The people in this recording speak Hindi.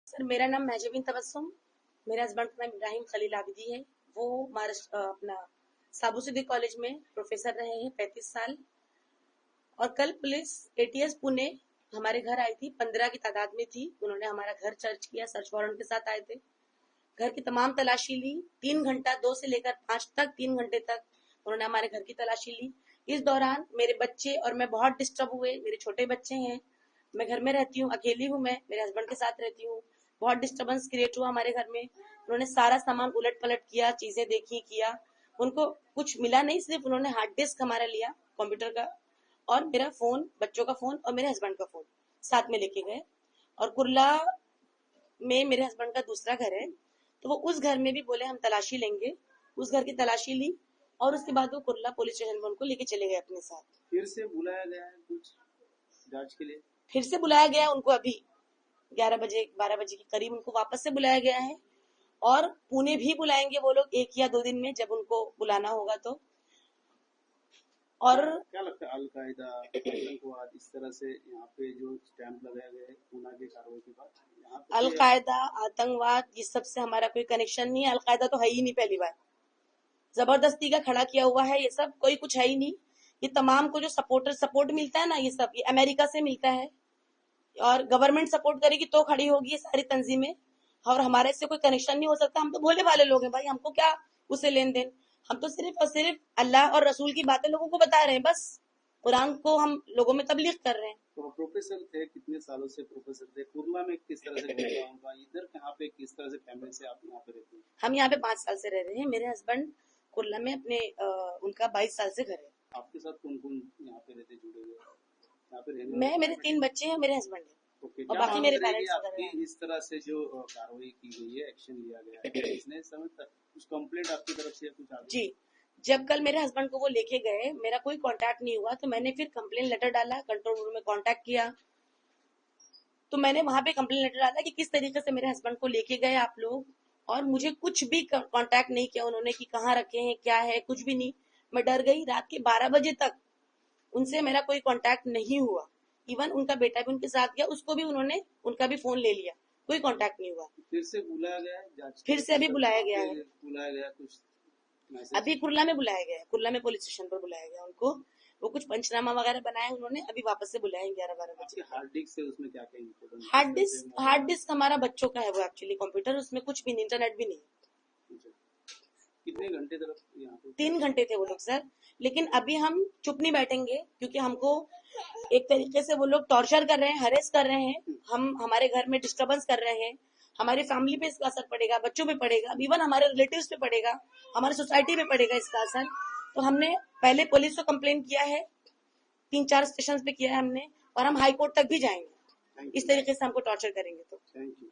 सर, मेरा नाम महजबीन तबस्सुम। मेरे हस्बैंड का नाम इब्राहिम खलील आबिदी है। वो महाराष्ट्र अपना साबू सिद्दीक कॉलेज में प्रोफेसर रहे हैं 35 साल। और कल पुलिस एटीएस पुणे हमारे घर आई थी, 15 की तादाद में थी। उन्होंने हमारा घर सर्च किया, सर्च वारंट के साथ आए थे। घर की तमाम तलाशी ली, 3 घंटा, 2 से लेकर 5 तक, 3 घंटे तक उन्होंने हमारे घर की तलाशी ली। इस दौरान मेरे बच्चे और मैं बहुत डिस्टर्ब हुए। मेरे छोटे बच्चे हैं, मैं घर में रहती हूँ, अकेली हूँ, मैं मेरे हस्बैंड के साथ रहती हूँ। बहुत डिस्टरबेंस क्रिएट हुआ हमारे घर में। उन्होंने सारा सामान उलट पलट किया, चीजें देखी, किया। उनको कुछ मिला नहीं, सिर्फ उन्होंने हार्ड डिस्क हमारा लिया कंप्यूटर का, और मेरा फोन, बच्चों का फोन और मेरे हस्बैंड का फोन साथ में लेके गए। और कुर्ला में मेरे हस्बैंड का दूसरा घर है, तो वो उस घर में भी बोले हम तलाशी लेंगे। उस घर की तलाशी ली और उसके बाद वो कुर्ला पुलिस स्टेशन में उनको लेके चले गए अपने साथ। फिर से बुलाया गया है कुछ जांच के लिए? फिर से बुलाया गया है उनको, अभी 11 बजे 12 बजे के करीब उनको वापस से बुलाया गया है। और पुणे भी बुलाएंगे वो लोग 1 या 2 दिन में, जब उनको बुलाना होगा तो। और क्या लगता है अलकायदा, आतंकवाद, इस तरह से यहाँ पे जो स्टैंप लगाया गया है पूना की कार्रवाई के बाद, यहाँ पे अलकायदा, आतंकवाद, ये सब से हमारा कोई कनेक्शन नहीं है। अलकायदा तो है ही नहीं, पहली बार जबरदस्ती का खड़ा किया हुआ है। ये सब कोई कुछ है ही नहीं। ये तमाम को जो सपोर्ट मिलता है ना, ये सब ये अमेरिका से मिलता है। और गवर्नमेंट सपोर्ट करेगी तो खड़ी होगी ये सारी तंजीमें। और हमारे से कोई कनेक्शन नहीं हो सकता। हम तो भोले भाले लोग हैं भाई, हमको क्या उससे लेन देन। हम तो सिर्फ और सिर्फ अल्लाह और रसूल की बातें लोगों को बता रहे हैं, बस। कुरान को हम लोगों में तबलीग कर रहे हैं। तो प्रोफेसर थे, कितने सालों से प्रोफेसर थे? कुर्ला में किस तरह से गुजरा होगा, इधर यहाँ पे किस तरह से फैमिली से आप यहाँ पे रहते हैं? हम यहाँ पे 5 साल से रह रहे हैं। मेरे हस्बैंड कुर्ला में अपने उनका 22 साल से घर है। आपके साथ कौन कौन यहाँ पे रहते, जुड़े हुए यहाँ पे रहने मैं, वाले? मेरे 3 बच्चे हैं, मेरे हस्बैंड है, ओके, और क्या बाकी मांग मेरे करेगी पेरेंट्स वगैरह आपकी हैं। इस तरह से जो कार्रवाई की गई है, एक्शन लिया गया है, इसने समय तक कुछ कंप्लेंट आपकी तरफ से कुछ आ गई? जी, जब कल मेरे हस्बैंड को वो लेके गए, मेरा कोई कांटेक्ट नहीं हुआ, तो मैंने फिर कंप्लेन लेटर डाला, कंट्रोल रूम में कांटेक्ट किया। तो मैंने वहां पे कंप्लेन लेटर डाला कि किस तरीके से मेरे हस्बैंड को लेके गए आप लोग, और मुझे कुछ भी कांटेक्ट नहीं किया उन्होंने कि कहाँ रखे हैं, क्या है, कुछ भी नहीं। मैं डर गई। रात के 12 बजे तक उनसे मेरा कोई कांटेक्ट नहीं हुआ। इवन उनका बेटा भी उनके साथ गया, उसको भी उन्होंने, उनका भी फोन ले लिया, कोई कांटेक्ट नहीं हुआ। फिर से बुलाया गया है जांच के फिर लिए? से अभी बुलाया गया है, बुलाया गया कुछ मैसेज? अभी कुर्ला में बुलाया गया है, कुर्ला में पुलिस स्टेशन पर बुलाया गया उनको। वो कुछ पंचनामा वगैरह बनाए उन्होंने, अभी वापस से बुलाए 11-12 बजे। हार्ड डिस्क से उसमें क्या क्या इम्पोर्टेंट? हार्ड डिस्क हमारा बच्चों का है वो, एक्चुअली कंप्यूटर, उसमें कुछ भी नहीं, इंटरनेट भी नहीं। कितने घंटे तक यहाँ पे? 3 घंटे थे वो लोग सर। लेकिन अभी हम चुप नहीं बैठेंगे, क्योंकि हमको एक तरीके से वो लोग टॉर्चर कर रहे हैं, हरेस कर रहे हैं। हम हमारे घर में डिस्टरबेंस कर रहे हैं। हमारी फैमिली पे इसका असर पड़ेगा, बच्चों पे पड़ेगा, इवन हमारे रिलेटिव्स पे पड़ेगा, हमारी सोसाइटी पे पड़ेगा इसका असर। तो हमने पहले पुलिस को कंप्लेन किया है, 3-4 स्टेशन पे किया है हमने, और हम हाई कोर्ट तक भी जाएंगे इस तरीके से हमको टॉर्चर करेंगे तो। Thank you.